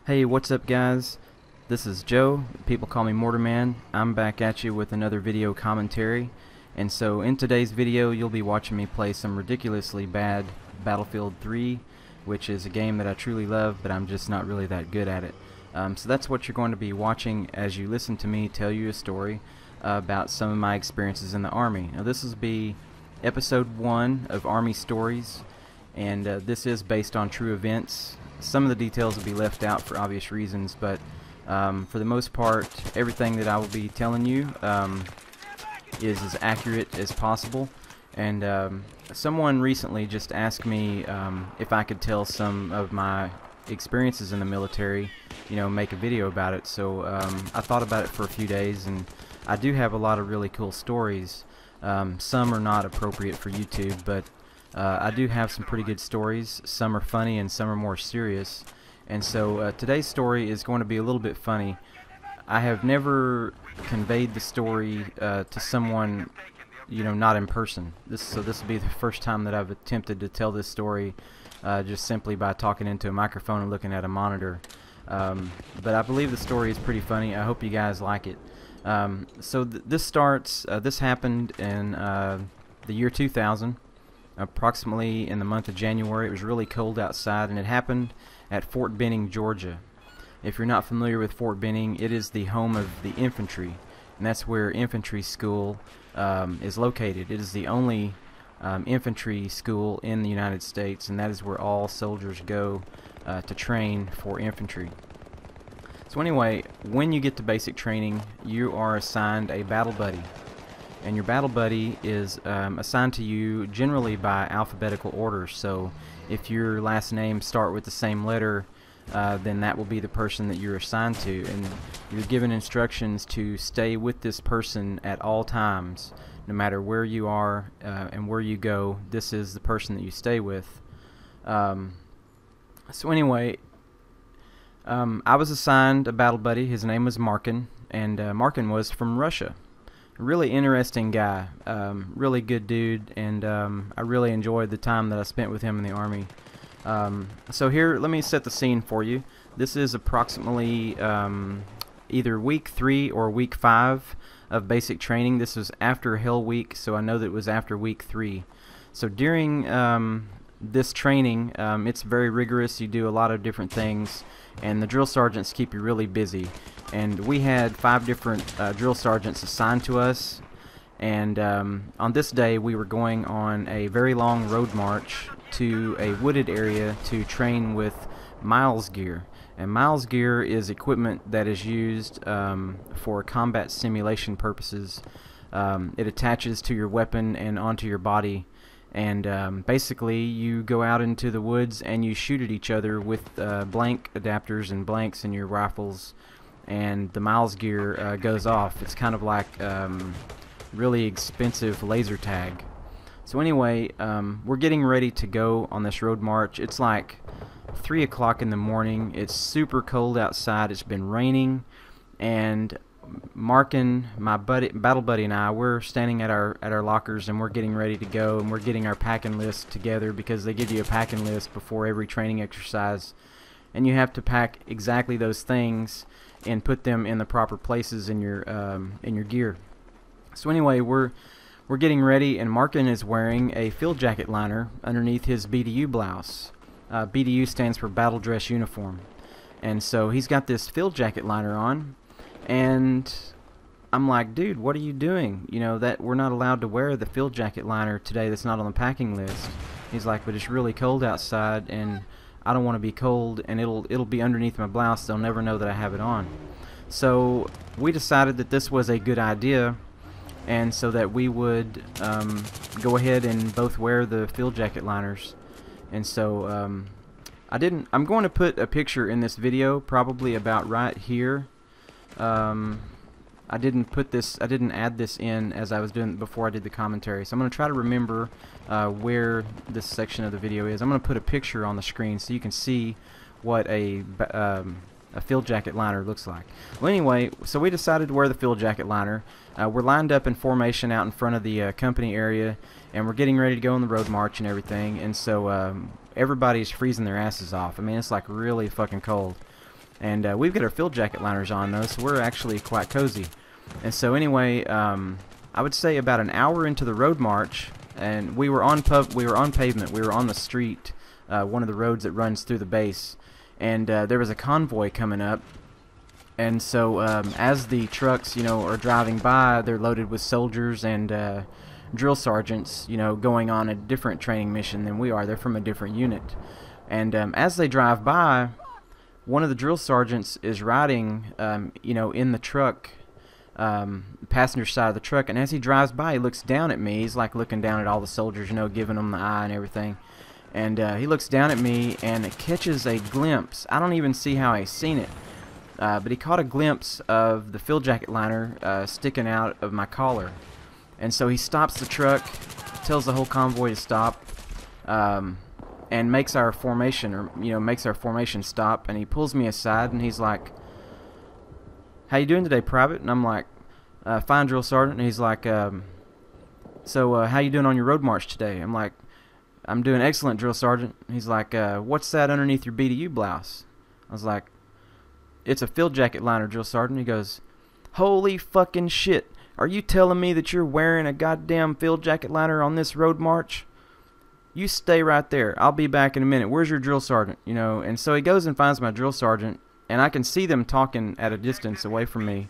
Hey, what's up guys? This is Joe. People call me Mortarman. I'm back at you with another video commentary. And so in today's video you'll be watching me play some ridiculously bad Battlefield 3, which is a game that I truly love, but I'm just not really that good at it. So that's what you're going to be watching as you listen to me tell you a story about some of my experiences in the Army. Now this will be episode 1 of Army Stories, and this is based on true events. Some of the details will be left out for obvious reasons, but for the most part, everything that I will be telling you is as accurate as possible. And someone recently just asked me if I could tell some of my experiences in the military, make a video about it. So I thought about it for a few days, and I do have a lot of really cool stories. Some are not appropriate for YouTube, but I do have some pretty good stories. Some are funny and some are more serious. And so today's story is going to be a little bit funny. I have never conveyed the story to someone, not in person. So this will be the first time that I've attempted to tell this story just simply by talking into a microphone and looking at a monitor. But I believe the story is pretty funny. I hope you guys like it. So this happened in the year 2000. Approximately in the month of January. It was really cold outside, and it happened at Fort Benning, Georgia. If you're not familiar with Fort Benning, it is the home of the infantry, and that's where infantry school is located. It is the only infantry school in the United States, and that is where all soldiers go to train for infantry. So anyway, when you get to basic training, you are assigned a battle buddy. And your battle buddy is assigned to you generally by alphabetical order. So if your last names start with the same letter, then that will be the person that you're assigned to, and you're given instructions to stay with this person at all times, no matter where you are and where you go. This is the person that you stay with. So anyway, I was assigned a battle buddy. His name was Markin, and Markin was from Russia. Really interesting guy, really good dude, and I really enjoyed the time that I spent with him in the Army. So here, let me set the scene for you. This is approximately either week 3 or week 5 of basic training. This was after Hell Week, so I know that it was after week 3. So during this training, it's very rigorous. You do a lot of different things, and the drill sergeants keep you really busy. And we had 5 different drill sergeants assigned to us, and on this day we were going on a very long road march to a wooded area to train with miles gear. And miles gear is equipment that is used for combat simulation purposes. It attaches to your weapon and onto your body, and basically you go out into the woods and you shoot at each other with blank adapters and blanks in your rifles, and the miles gear goes off. It's kind of like really expensive laser tag. So anyway, we're getting ready to go on this road march. It's like 3 o'clock in the morning. It's super cold outside. It's been raining, and Markin, my battle buddy, and I, we're standing at our lockers, and we're getting ready to go, and we're getting our packing list together, because they give you a packing list before every training exercise, and you have to pack exactly those things and put them in the proper places in your gear. So anyway, we're getting ready, and Markin is wearing a field jacket liner underneath his BDU blouse. BDU stands for Battle Dress Uniform, and so he's got this field jacket liner on, and I'm like, dude, what are you doing? That we're not allowed to wear the field jacket liner today. That's not on the packing list. He's like, but it's really cold outside, and I don't want to be cold, and it'll be underneath my blouse. They'll never know that I have it on. So we decided that this was a good idea, and so that we would go ahead and both wear the field jacket liners. And so I'm going to put a picture in this video, probably about right here. I didn't add this in as I was doing before I did the commentary, so I'm going to try to remember where this section of the video is. I'm going to put a picture on the screen so you can see what a field jacket liner looks like. Well, anyway, so we decided to wear the field jacket liner. We're lined up in formation out in front of the company area, and we're getting ready to go on the road march and everything. And so everybody's freezing their asses off. I mean, it's like really fucking cold. And we've got our field jacket liners on though, so we're actually quite cozy. And so anyway, I would say about an hour into the road march, and we were on pavement. We were on the street, one of the roads that runs through the base, and there was a convoy coming up. And so as the trucks, are driving by, they're loaded with soldiers and drill sergeants, going on a different training mission than we are. They're from a different unit. And as they drive by, one of the drill sergeants is riding, in the truck, passenger side of the truck, and as he drives by, he looks down at me. He's like looking down at all the soldiers, giving them the eye and everything. And he looks down at me and catches a glimpse. I don't even see how he's seen it, but he caught a glimpse of the field jacket liner sticking out of my collar. And so he stops the truck, tells the whole convoy to stop, and makes our formation, makes our formation stop. And he pulls me aside and he's like, "How you doing today, Private?" And I'm like, "Fine, Drill Sergeant." And he's like, "So how you doing on your road march today?" I'm like, "I'm doing excellent, Drill Sergeant." And he's like, "What's that underneath your BDU blouse?" I was like, "It's a field jacket liner, Drill Sergeant." He goes, "Holy fucking shit. Are you telling me that you're wearing a goddamn field jacket liner on this road march? You stay right there. I'll be back in a minute. Where's your drill sergeant?" And so he goes and finds my drill sergeant, and I can see them talking at a distance away from me,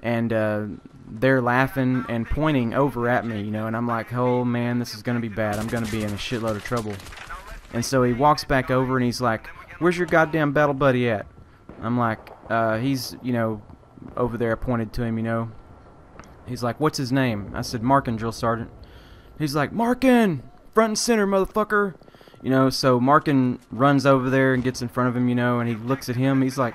and they're laughing and pointing over at me, and I'm like, "Oh man, this is gonna be bad. I'm gonna be in a shitload of trouble." And so he walks back over and he's like, "Where's your goddamn battle buddy at?" I'm like, "He's, over there." I pointed to him, He's like, "What's his name?" I said, "Markin, Drill Sergeant." He's like, "Markin! Front and center, motherfucker!" So Markin runs over there and gets in front of him, and he looks at him. He's like,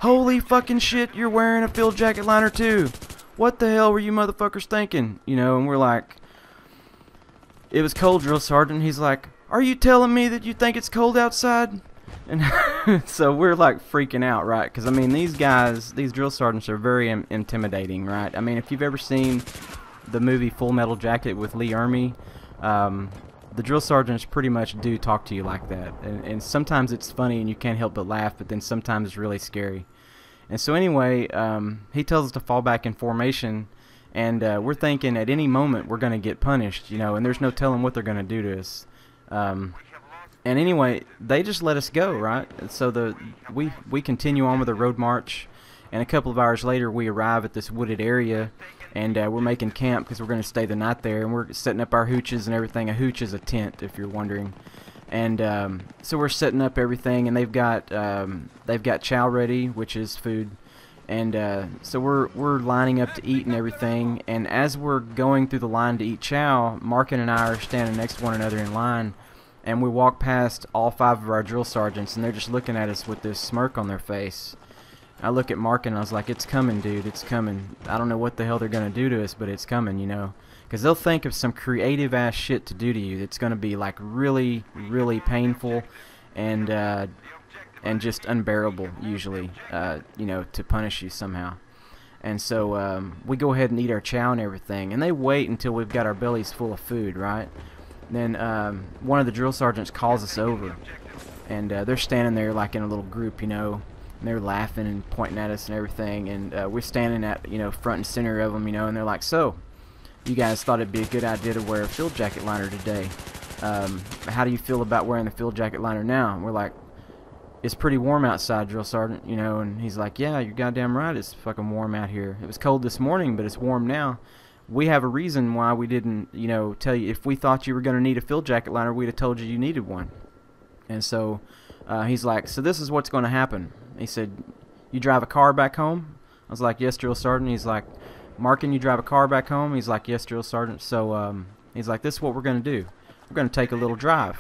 "Holy fucking shit, you're wearing a field jacket liner too. What the hell were you motherfuckers thinking?" And we're like, "It was cold, Drill Sergeant." He's like, "Are you telling me that you think it's cold outside?" And so we're like freaking out, right? Because I mean, these guys, these drill sergeants are very intimidating, right? I mean, if you've ever seen the movie Full Metal Jacket with Lee Ermey, the drill sergeants pretty much do talk to you like that. And sometimes it's funny and you can't help but laugh, but then sometimes it's really scary. And so anyway, he tells us to fall back in formation, and we're thinking at any moment we're going to get punished, and there's no telling what they're going to do to us. And anyway, they just let us go, right? So we continue on with the road march, and a couple of hours later we arrive at this wooded area, and we're making camp because we're going to stay the night there, and we're setting up our hooches and everything. A hooch is a tent, if you're wondering. And so we're setting up everything, and they've got chow ready, which is food. And so we're lining up to eat and everything. And as we're going through the line to eat chow, Markin and I are standing next to one another in line. And we walk past all 5 of our drill sergeants, and they're just looking at us with this smirk on their face. I look at Markin and I was like, "It's coming, dude, it's coming. I don't know what the hell they're going to do to us, but it's coming, Because they'll think of some creative-ass shit to do to you. It's going to be, like, really, really painful and just unbearable, usually, to punish you somehow. And so we go ahead and eat our chow and everything, and they wait until we've got our bellies full of food, right? Then one of the drill sergeants calls us over, and they're standing there like in a little group, and they're laughing and pointing at us and everything, and we're standing at front and center of them, and they're like, "So, you guys thought it'd be a good idea to wear a field jacket liner today. How do you feel about wearing the field jacket liner now?" And we're like, "It's pretty warm outside, Drill Sergeant," and he's like, "Yeah, you're goddamn right. It's fucking warm out here. It was cold this morning, but it's warm now. We have a reason why we didn't, tell you. If we thought you were going to need a field jacket liner, we'd have told you needed one." And so he's like, "So this is what's going to happen." He said, "You drive a car back home?" I was like, "Yes, Drill Sergeant." He's like, "Markin, you drive a car back home?" He's like, "Yes, Drill Sergeant." So he's like, "This is what we're going to do. We're going to take a little drive."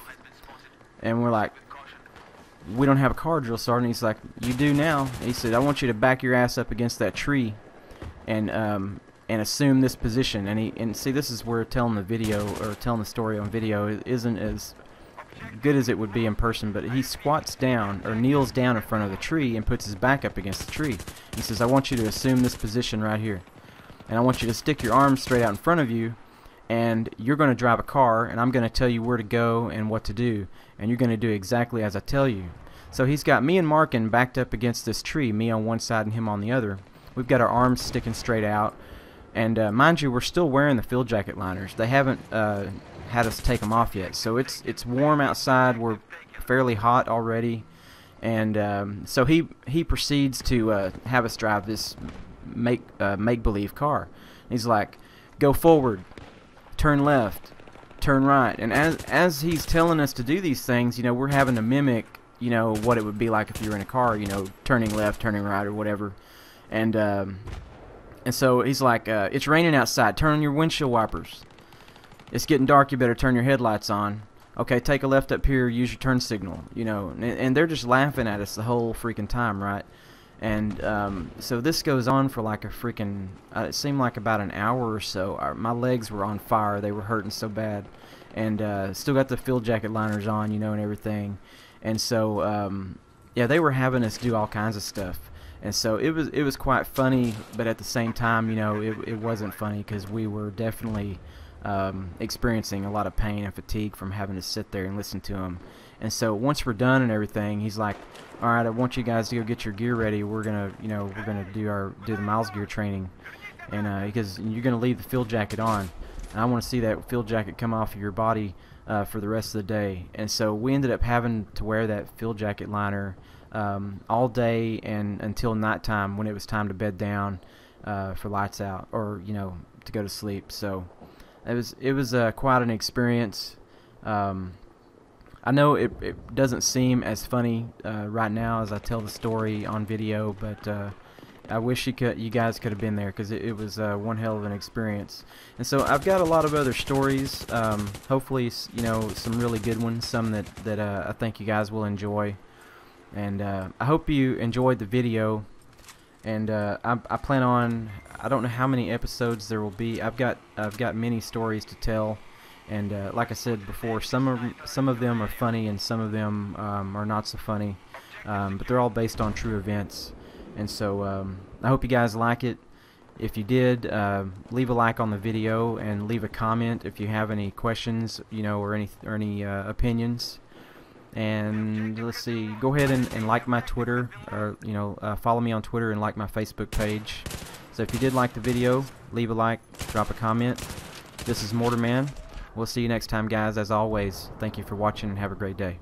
And we're like, "We don't have a car, Drill Sergeant." He's like, "You do now." He said, "I want you to back your ass up against that tree and assume this position." And see, this is where telling the story on video isn't as good as it would be in person, but he squats down or kneels down in front of the tree and puts his back up against the tree. He says, "I want you to assume this position right here, and I want you to stick your arms straight out in front of you, and you're going to drive a car, and I'm going to tell you where to go and what to do, and you're going to do exactly as I tell you. So he's got me and Markin backed up against this tree, me on one side and him on the other. We've got our arms sticking straight out, and mind you, we're still wearing the field jacket liners. They haven't had us take them off yet, so it's warm outside. We're fairly hot already, and so he proceeds to have us drive this make-believe car. He's like, go forward, turn left, turn right, and as he's telling us to do these things, you know, we're having to mimic, you know, what it would be like if you were in a car, you know, turning left, turning right, or whatever. And so he's like, it's raining outside, turn on your windshield wipers. It's getting dark, you better turn your headlights on. Okay, take a left up here, use your turn signal, you know. And they're just laughing at us the whole freaking time, right? And so this goes on for like a freaking, it seemed like about an hour or so. My legs were on fire, they were hurting so bad. And still got the field jacket liners on, you know, and everything. And so, yeah, they were having us do all kinds of stuff. And so it was quite funny, but at the same time, you know, it wasn't funny because we were definitely experiencing a lot of pain and fatigue from having to sit there and listen to him. And so once we're done and everything, he's like, all right, I want you guys to go get your gear ready. We're gonna, you know, do the miles gear training, and because you're gonna leave the field jacket on. And I want to see that field jacket come off of your body for the rest of the day. And so we ended up having to wear that field jacket liner all day and until nighttime when it was time to bed down for lights out, or, you know, to go to sleep. So it was quite an experience. I know it doesn't seem as funny right now as I tell the story on video, but I wish you guys could have been there, because it was one hell of an experience. And so I've got a lot of other stories, hopefully, you know, some really good ones, some that I think you guys will enjoy. And I hope you enjoyed the video. And I plan on, I don't know how many episodes there will be. I've got many stories to tell. And like I said before, some of them are funny and some of them are not so funny, but they're all based on true events. And so I hope you guys like it. If you did, leave a like on the video and leave a comment if you have any questions, you know, or any opinions. And let's see, go ahead and like my Twitter, or, you know, follow me on Twitter and like my Facebook page. So if you did like the video, leave a like, drop a comment. This is Mortarman. We'll see you next time, guys. As always, thank you for watching and have a great day.